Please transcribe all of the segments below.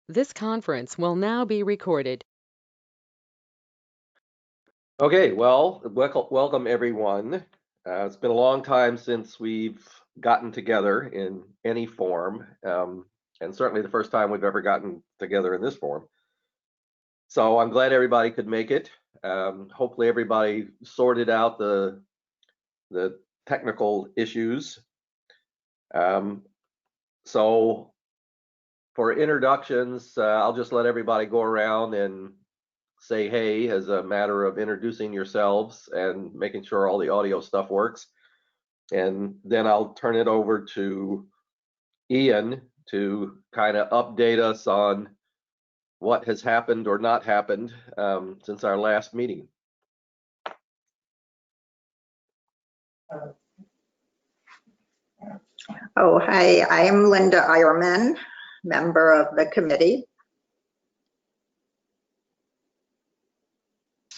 This conference will now be recorded. Okay, well, welcome everyone. It's been a long time since we've gotten together in any form, and certainly the first time we've ever gotten together in this form. So I'm glad everybody could make it. Hopefully everybody sorted out the technical issues. So for introductions, I'll just let everybody go around and say hey as a matter of introducing yourselves and making sure all the audio stuff works. And then I'll turn it over to Ian to kind of update us on what has happened or not happened since our last meeting. Oh, hi, I'm Linda Eierman, member of the committee.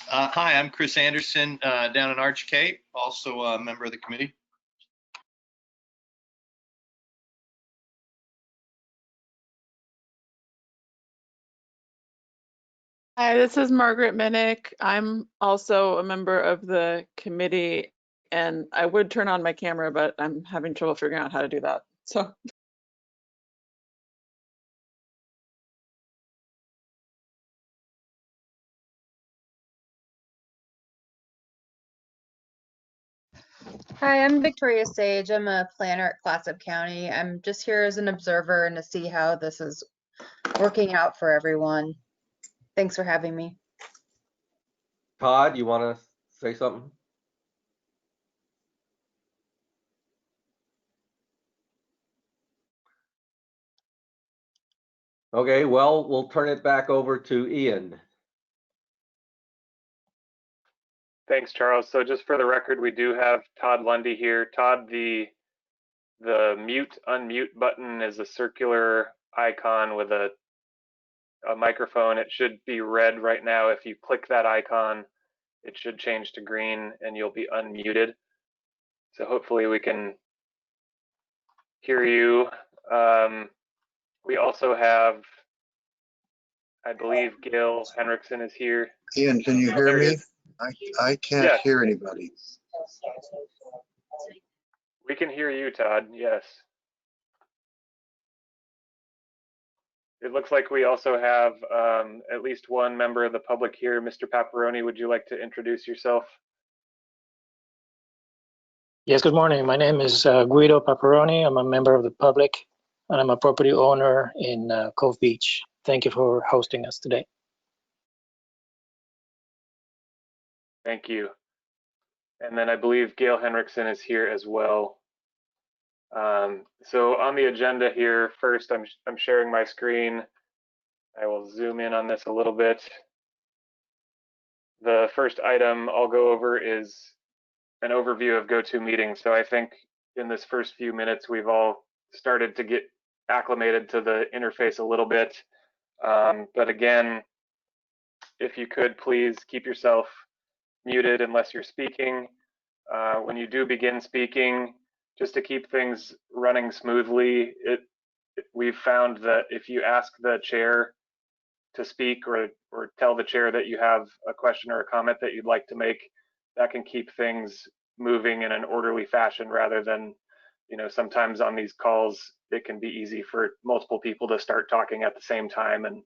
Hi, I'm Chris Anderson down in Arch Cape, also a member of the committee. Hi, this is Margaret Minnick. I'm also a member of the committee, and I would turn on my camera, but I'm having trouble figuring out how to do that. So. Hi, I'm Victoria Sage. I'm a planner at Clatsop County. I'm just here as an observer and to see how this is working out for everyone. Thanks for having me. Todd, you want to say something? Okay, well, we'll turn it back over to Ian. Thanks, Charles. So just for the record, we do have Todd Lundy here. Todd, the mute unmute button is a circular icon with a microphone. It should be red right now. If you click that icon, it should change to green and you'll be unmuted. So hopefully we can hear you. We also have, I believe, Gail Henriksen is here. Ian, can you hear me? I can't hear anybody. We can hear you, Todd, yes. It looks like we also have at least one member of the public here. Mr. Paparoni, would you like to introduce yourself? Yes, good morning. My name is Guido Paparoni. I'm a member of the public, and I'm a property owner in Cove Beach. Thank you for hosting us today. Thank you. And then I believe Gail Henriksen is here as well. So on the agenda here, first I'm sharing my screen. I will zoom in on this a little bit. The first item I'll go over is an overview of GoTo Meeting. So I think in this first few minutes, we've all started to get acclimated to the interface a little bit. But again, if you could please keep yourself muted unless you're speaking. When you do begin speaking, just to keep things running smoothly, we've found that if you ask the chair to speak or tell the chair that you have a question or a comment that you'd like to make, that can keep things moving in an orderly fashion rather than, sometimes on these calls, it can be easy for multiple people to start talking at the same time. And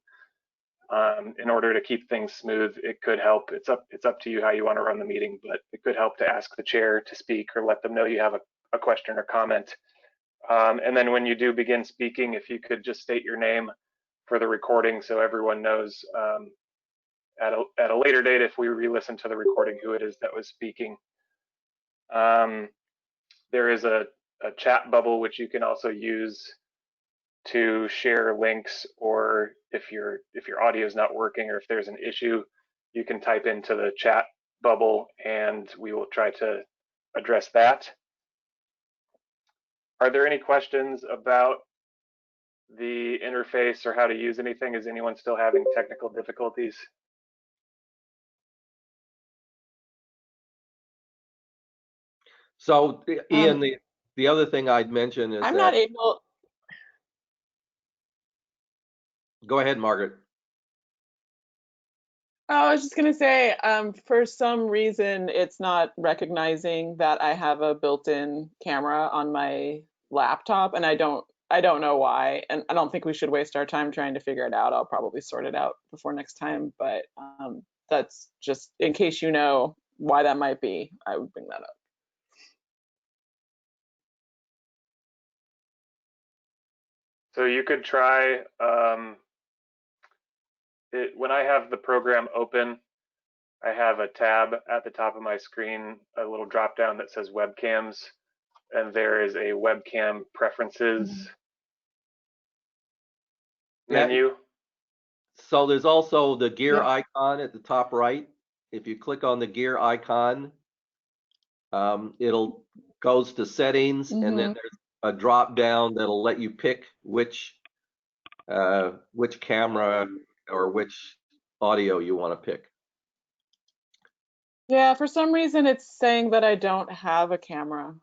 in order to keep things smooth, it could help. It's up to you how you want to run the meeting, but it could help to ask the chair to speak or let them know you have a question or comment. And then when you do begin speaking, if you could just state your name for the recording so everyone knows at a later date, if we re-listen to the recording, who it is that was speaking. There is a chat bubble which you can also use to share links, or if your audio is not working or if there's an issue, you can type into the chat bubble and we will try to address that. Are there any questions about the interface or how to use anything? Is anyone still having technical difficulties? So Ian, the other thing I'd mention is I'm that not able. Go ahead, Margaret. Oh, I was just gonna say, for some reason, it's not recognizing that I have a built-in camera on my laptop, and I don't know why, and I don't think we should waste our time trying to figure it out. I'll probably sort it out before next time, but that's just in case you know why that might be, I would bring that up. So you could try, when I have the program open, I have a tab at the top of my screen, a little drop down that says webcams, and there is a webcam preferences menu. So there's also the gear Yep. icon at the top right. If you click on the gear icon, it'll goes to settings, and then there's a drop down that'll let you pick which camera or which audio you want to pick. Yeah, for some reason it's saying that I don't have a camera.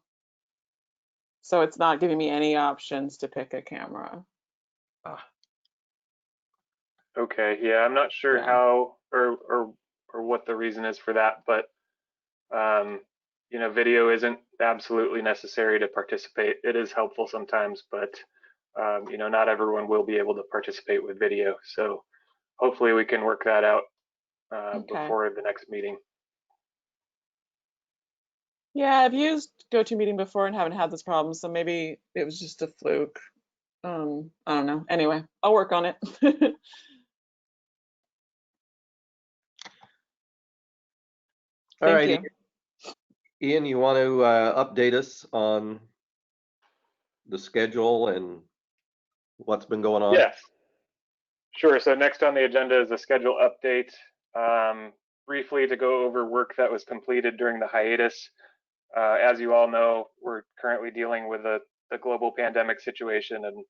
So it's not giving me any options to pick a camera. Okay, yeah, I'm not sure how or what the reason is for that, but you know, video isn't absolutely necessary to participate. It is helpful sometimes, but you know, not everyone will be able to participate with video. So hopefully we can work that out before the next meeting. Yeah, I've used GoTo Meeting before and haven't had this problem, so maybe it was just a fluke. I don't know. Anyway, I'll work on it. All right, Thank you. Ian, you want to update us on the schedule and what's been going on? Yes, sure. So next on the agenda is a schedule update. Briefly to go over work that was completed during the hiatus. As you all know, we're currently dealing with the global pandemic situation and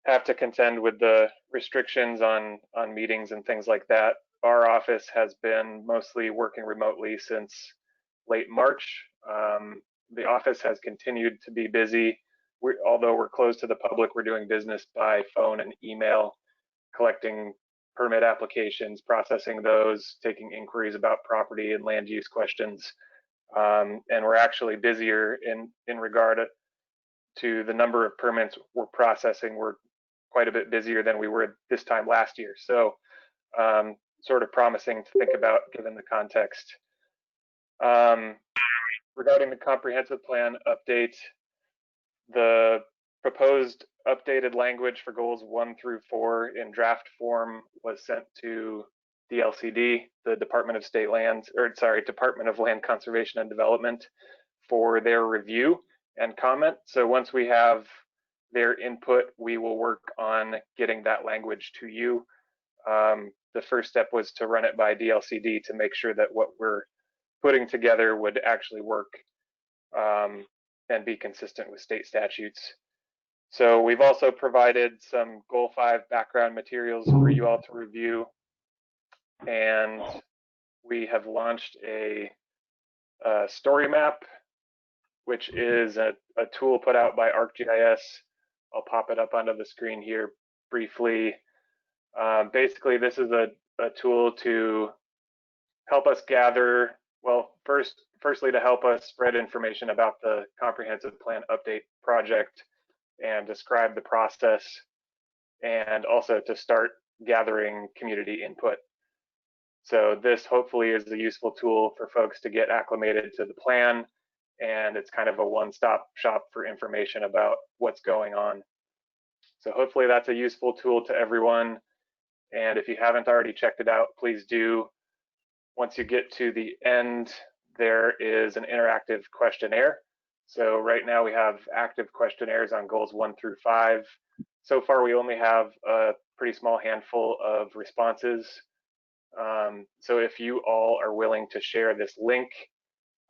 have to contend with the restrictions on meetings and things like that. Our office has been mostly working remotely since late March. The office has continued to be busy. Although we're closed to the public, we're doing business by phone and email, collecting permit applications, processing those, taking inquiries about property and land use questions. And we're actually busier in regard to the number of permits we're processing. We're quite a bit busier than we were this time last year. So sort of promising to think about given the context. Regarding the comprehensive plan update, the proposed updated language for goals 1 through 4 in draft form was sent to DLCD, the Department of Land Conservation and Development, for their review and comment. So once we have their input, we will work on getting that language to you. The first step was to run it by DLCD to make sure that what we're putting together would actually work and be consistent with state statutes. So we've also provided some Goal 5 background materials for you all to review. And we have launched a story map, which is a tool put out by ArcGIS. I'll pop it up onto the screen here briefly. Basically, this is a tool to help us gather, well, firstly to help us spread information about the comprehensive plan update project and describe the process, and also to start gathering community input. So this hopefully is a useful tool for folks to get acclimated to the plan, and it's kind of a one-stop shop for information about what's going on. So hopefully that's a useful tool to everyone. And if you haven't already checked it out, please do. Once you get to the end, there is an interactive questionnaire. So right now we have active questionnaires on goals 1 through 5. So far, we only have a pretty small handful of responses. So if you all are willing to share this link,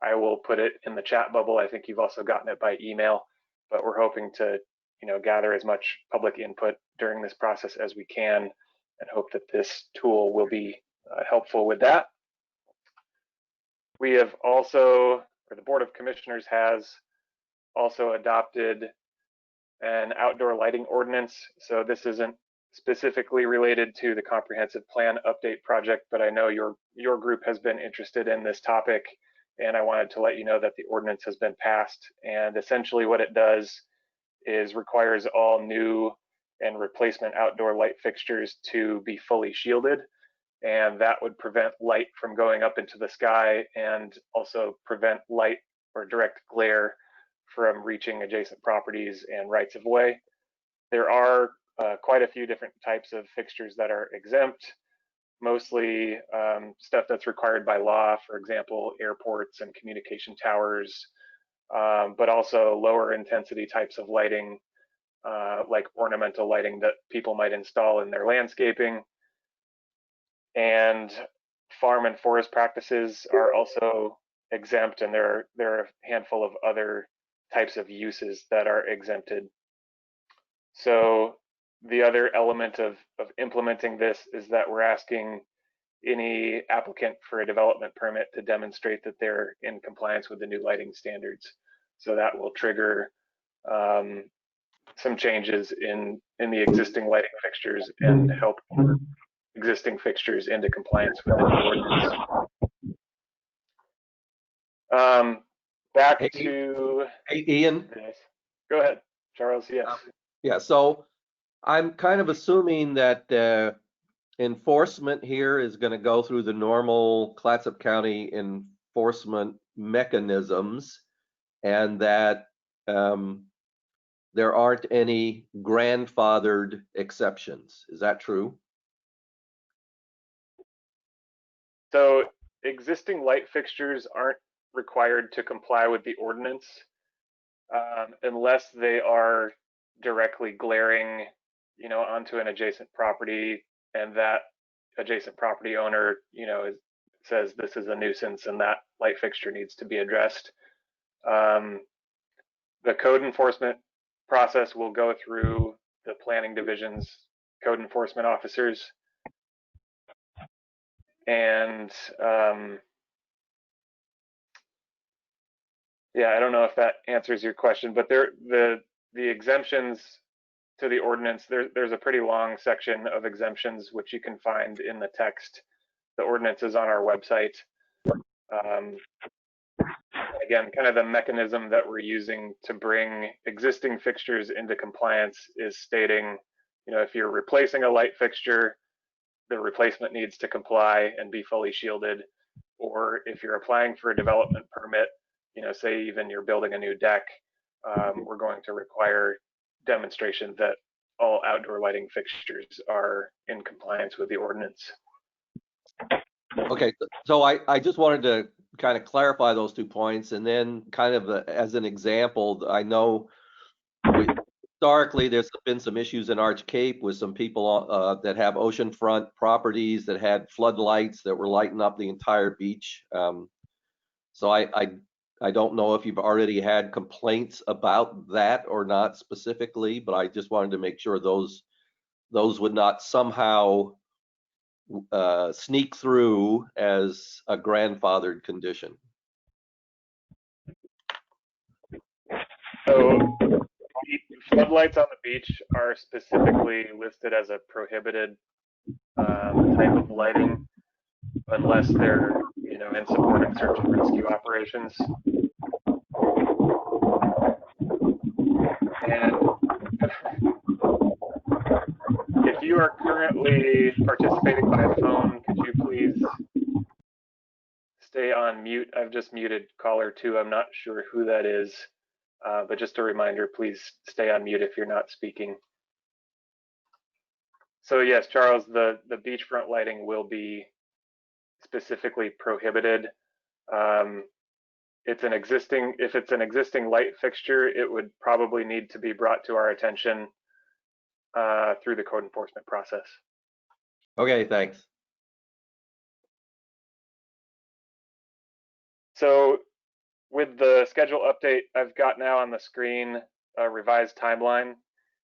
I will put it in the chat bubble. I think you've also gotten it by email, but we're hoping to, gather as much public input during this process as we can, and hope that this tool will be helpful with that. We have also, or the Board of Commissioners has also adopted an outdoor lighting ordinance. So this isn't specifically related to the comprehensive plan update project, but I know your group has been interested in this topic, and I wanted to let you know that the ordinance has been passed. And essentially what it does is requires all new and replacement outdoor light fixtures to be fully shielded, and that would prevent light from going up into the sky and also prevent light or direct glare from reaching adjacent properties and rights of way. There are quite a few different types of fixtures that are exempt, mostly stuff that's required by law, for example, airports and communication towers, but also lower intensity types of lighting, like ornamental lighting that people might install in their landscaping. And farm and forest practices are also exempt, and there are a handful of other types of uses that are exempted. So the other element of implementing this is that we're asking any applicant for a development permit to demonstrate that they're in compliance with the new lighting standards. So that will trigger some changes in the existing lighting fixtures and help existing fixtures into compliance with the new ordinance. Back to Ian. Go ahead, Charles. Yes. Yeah. So I'm kind of assuming that enforcement here is going to go through the normal Clatsop County enforcement mechanisms, and that there aren't any grandfathered exceptions. Is that true? So existing light fixtures aren't required to comply with the ordinance unless they are directly glaring, onto an adjacent property, and that adjacent property owner, says this is a nuisance and that light fixture needs to be addressed. The code enforcement process will go through the planning division's code enforcement officers. And yeah, I don't know if that answers your question, but the exemptions to the ordinance, there's a pretty long section of exemptions which you can find in the text. The ordinance is on our website. Again, kind of the mechanism that we're using to bring existing fixtures into compliance is stating, if you're replacing a light fixture, the replacement needs to comply and be fully shielded. Or if you're applying for a development permit, say even you're building a new deck, we're going to require demonstration that all outdoor lighting fixtures are in compliance with the ordinance. Okay, so I just wanted to kind of clarify those 2 points, and then kind of as an example, I know historically there's been some issues in Arch Cape with some people that have oceanfront properties that had floodlights that were lighting up the entire beach. So I don't know if you've already had complaints about that or not specifically, but I just wanted to make sure those would not somehow sneak through as a grandfathered condition. So floodlights on the beach are specifically listed as a prohibited type of lighting unless they're, in supporting search and rescue operations. And if you are currently participating by phone, could you please stay on mute? I've just muted caller 2. I'm not sure who that is, but just a reminder, please stay on mute if you're not speaking. So yes, Charles, the beachfront lighting will be specifically prohibited. If it's an existing light fixture, it would probably need to be brought to our attention through the code enforcement process. Okay, thanks. So with the schedule update, I've got now on the screen a revised timeline.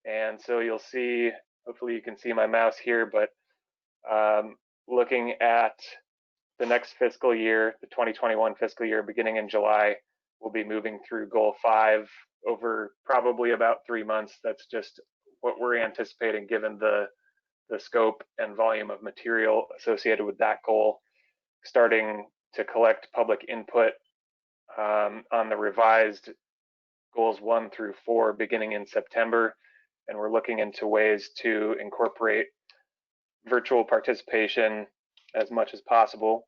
And so you'll see, hopefully you can see my mouse here, but looking at the next fiscal year, the 2021 fiscal year, beginning in July, we'll be moving through goal 5 over probably about 3 months. That's just what we're anticipating given the the scope and volume of material associated with that goal, starting to collect public input on the revised goals 1 through 4 beginning in September. And we're looking into ways to incorporate virtual participation as much as possible,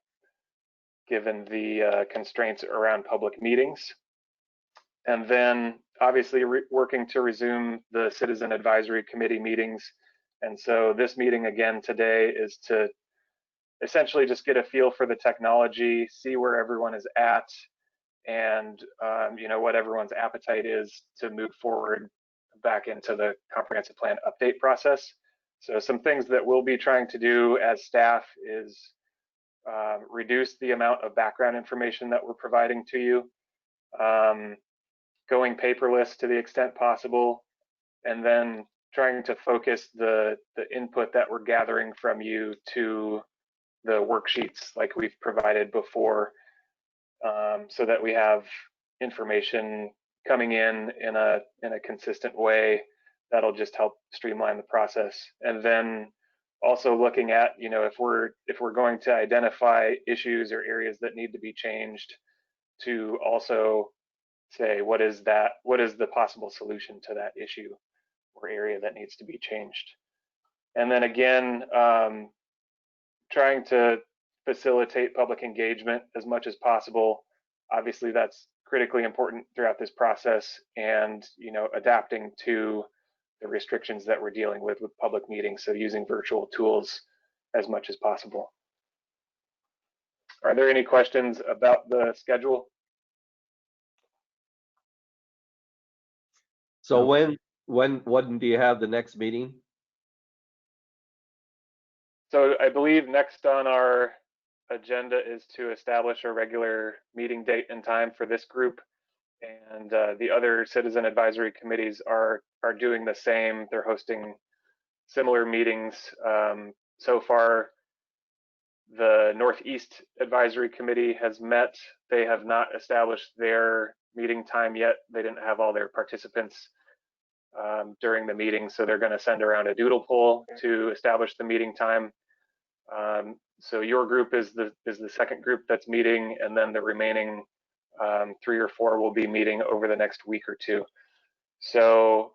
given the constraints around public meetings. And then obviously working to resume the Citizen Advisory Committee meetings. And so this meeting again today is to essentially just get a feel for the technology, see where everyone is at, and you know, what everyone's appetite is to move forward back into the comprehensive plan update process. So some things that we'll be trying to do as staff is reduce the amount of background information that we're providing to you, going paperless to the extent possible, and then trying to focus the input that we're gathering from you to the worksheets like we've provided before, so that we have information coming in a consistent way that'll just help streamline the process. And then also looking at, you know, if we're going to identify issues or areas that need to be changed, to also say what is the possible solution to that issue or area that needs to be changed. And then again, trying to facilitate public engagement as much as possible. Obviously, that's critically important throughout this process, and you know, adapting to the restrictions that we're dealing with public meetings, so using virtual tools as much as possible. Are there any questions about the schedule? So when do you have the next meeting? So I believe next on our agenda is to establish a regular meeting date and time for this group, and the other citizen advisory committees are doing the same. They're hosting similar meetings. So far, the Northeast Advisory Committee has met. They have not established their meeting time yet. They didn't have all their participants during the meeting, so they're going to send around a doodle poll to establish the meeting time. So your group is the second group that's meeting, and then the remaining 3 or 4 will be meeting over the next week or 2. So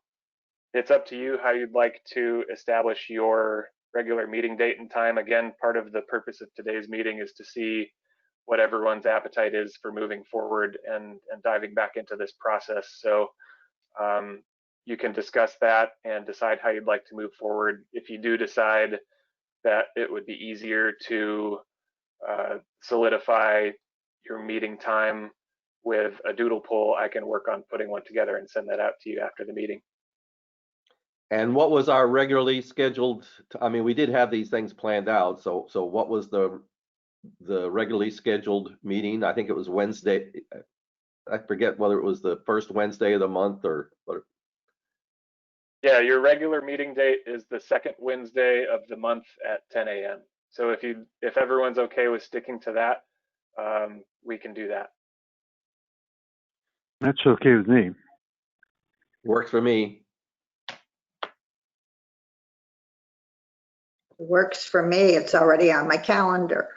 it's up to you how you'd like to establish your regular meeting date and time. Again, part of the purpose of today's meeting is to see what everyone's appetite is for moving forward and diving back into this process. So you can discuss that and decide how you'd like to move forward. If you do decide that it would be easier to solidify your meeting time with a doodle poll, I can work on putting one together and send that out to you after the meeting. And what was our regularly scheduled? I mean, we did have these things planned out. So what was the regularly scheduled meeting? I think it was Wednesday. I forget whether it was the first Wednesday of the month or. Yeah, your regular meeting date is the second Wednesday of the month at 10 a.m. So if everyone's okay with sticking to that, we can do that. That's okay with me. Works for me. Works for me. It's already on my calendar.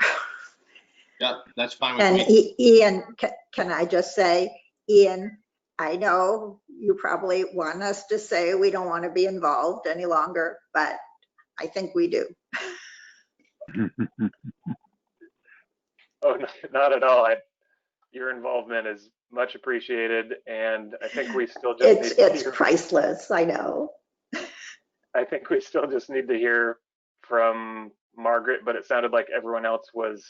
Yeah, that's fine with And me. Ian, can I just say, Ian, I know you probably want us to say we don't want to be involved any longer, but I think we do. Oh, no, not at all. Your involvement is much appreciated, and I think we still just It's priceless, I know. I think we still just need to hear from Margaret, but it sounded like everyone else was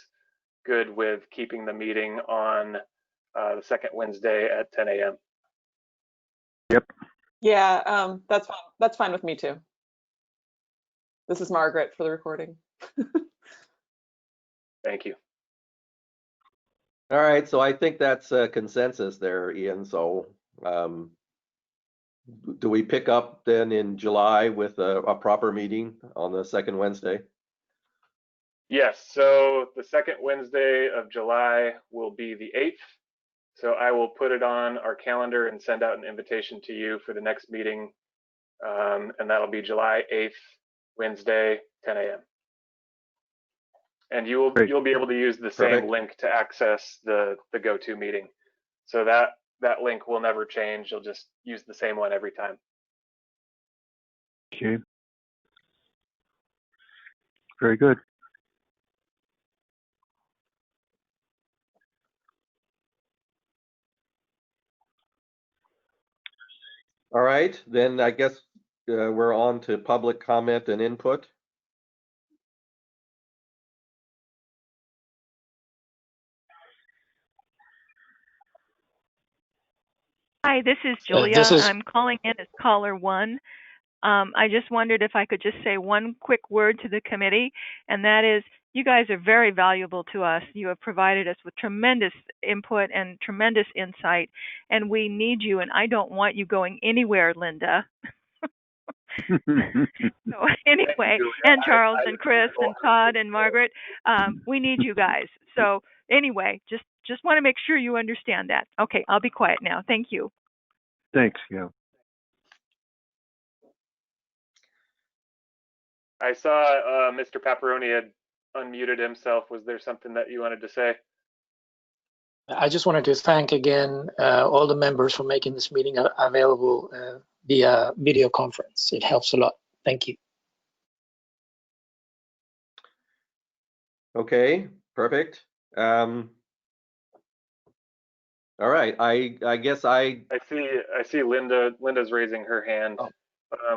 good with keeping the meeting on the second Wednesday at 10 a.m. Yep. Yeah, that's fine. That's fine with me too. This is Margaret for the recording. Thank you. All right, so I think that's a consensus there, Ian. So do we pick up then in July with a proper meeting on the second Wednesday? Yes, so the second Wednesday of July will be the 8th. So I will put it on our calendar and send out an invitation to you for the next meeting. And that'll be July 8th Wednesday, 10 a.m. And you'll be able to use the same Perfect. link to access the GoTo meeting. So that link will never change. You'll just use the same one every time. Okay. Very good. All right, then I guess we're on to public comment and input. Hi, this is Julia. This is I'm calling in as caller one. I just wondered if I could just say one quick word to the committee, and that is, you guys are very valuable to us. You have provided us with tremendous input and tremendous insight, and we need you, and I don't want you going anywhere, Linda. So anyway, and Charles and Chris and Todd and Margaret, we need you guys. So anyway, just want to make sure you understand that. Okay, I'll be quiet now. Thank you. Thanks, yeah. I saw Mr. Paparoni had unmuted himself. Was there something that you wanted to say? I just wanted to thank again all the members for making this meeting available via video conference. It helps a lot. Thank you. Okay, perfect. All right, I guess I see Linda's raising her hand. Oh.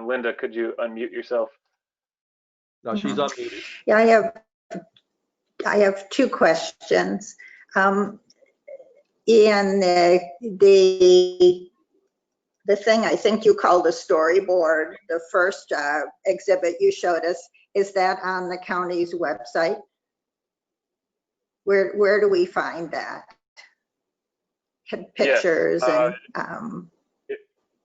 Linda, could you unmute yourself? No, she's unmuted. Yeah, I have two questions. In the thing I think you called a storyboard, the first exhibit you showed us, is that on the county's website? Where do we find that? Pictures yes, and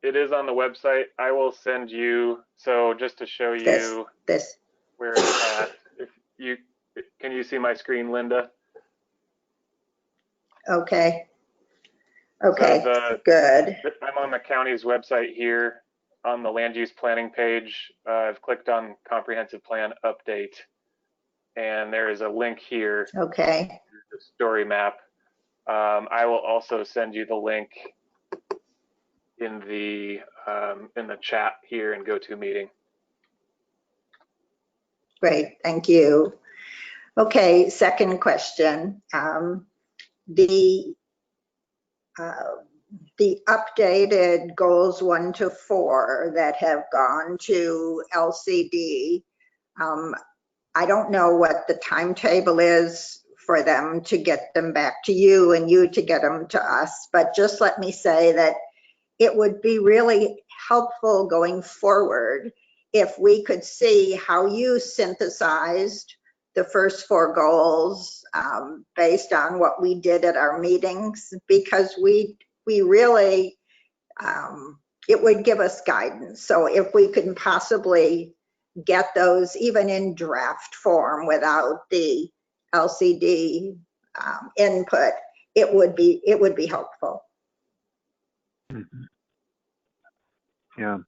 it is on the website. I will send you, so just to show you this. where it's at. If you can you see my screen, Linda? Okay. Okay, So good. I'm on the county's website here on the land use planning page. I've clicked on comprehensive plan update, and there is a link here. Okay. The story map. I will also send you the link in the chat here in GoTo Meeting. Great, thank you. Okay, second question. The updated goals 1 to 4 that have gone to LCD, I don't know what the timetable is for them to get them back to you and you to get them to us, but just let me say that it would be really helpful going forward if we could see how you synthesized the first 4 goals based on what we did at our meetings, because we really, it would give us guidance. So if we could possibly get those even in draft form without the LCD input, it would be helpful. Mm-hmm. Yeah.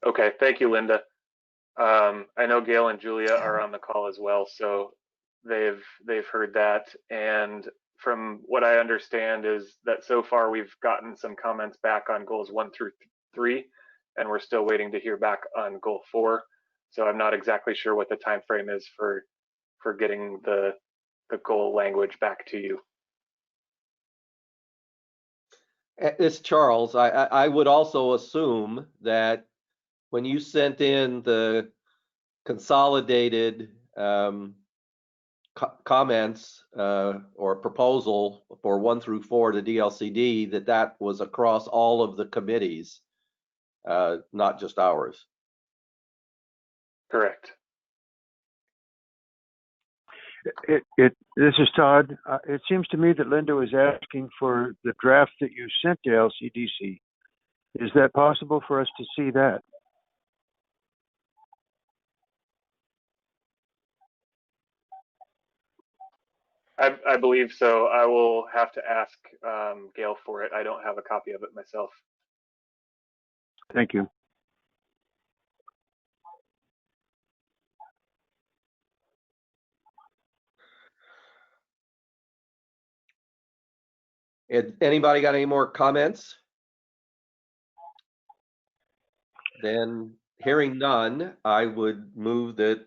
Okay, thank you, Linda. I know Gail and Julia are on the call as well, so they've heard that. And from what I understand is that so far we've gotten some comments back on goals 1 through 3, and we're still waiting to hear back on goal 4. So I'm not exactly sure what the time frame is for getting the goal language back to you. It's Charles. I would also assume that when you sent in the consolidated comments or proposal for 1 through 4 to DLCD, that was across all of the committees, not just ours. Correct. This is Todd. It seems to me that Linda was asking for the draft that you sent to LCDC. Is that possible for us to see that? I believe so. I will have to ask Gail for it. I don't have a copy of it myself. Thank you. Anybody got any more comments? Then hearing none, I would move that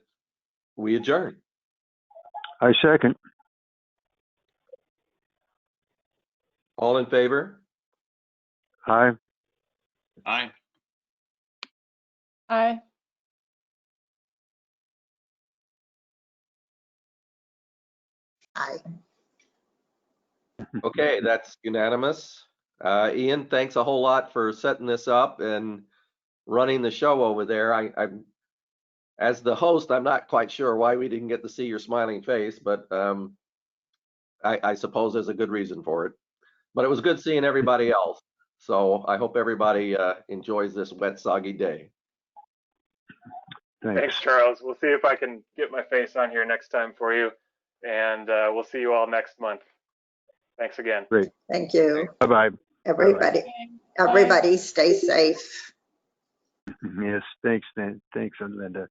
we adjourn. I second. All in favor? Aye. Aye. Aye. Aye. Okay, that's unanimous. Ian, thanks a whole lot for setting this up and running the show over there. I'm as the host, I'm not quite sure why we didn't get to see your smiling face, but I suppose there's a good reason for it. But it was good seeing everybody else. So I hope everybody enjoys this wet, soggy day. Thanks. Thanks, Charles. We'll see if I can get my face on here next time for you. And we'll see you all next month. Thanks again. Great. Thank you. Bye-bye. Everybody stay safe. Yes, thanks, Linda.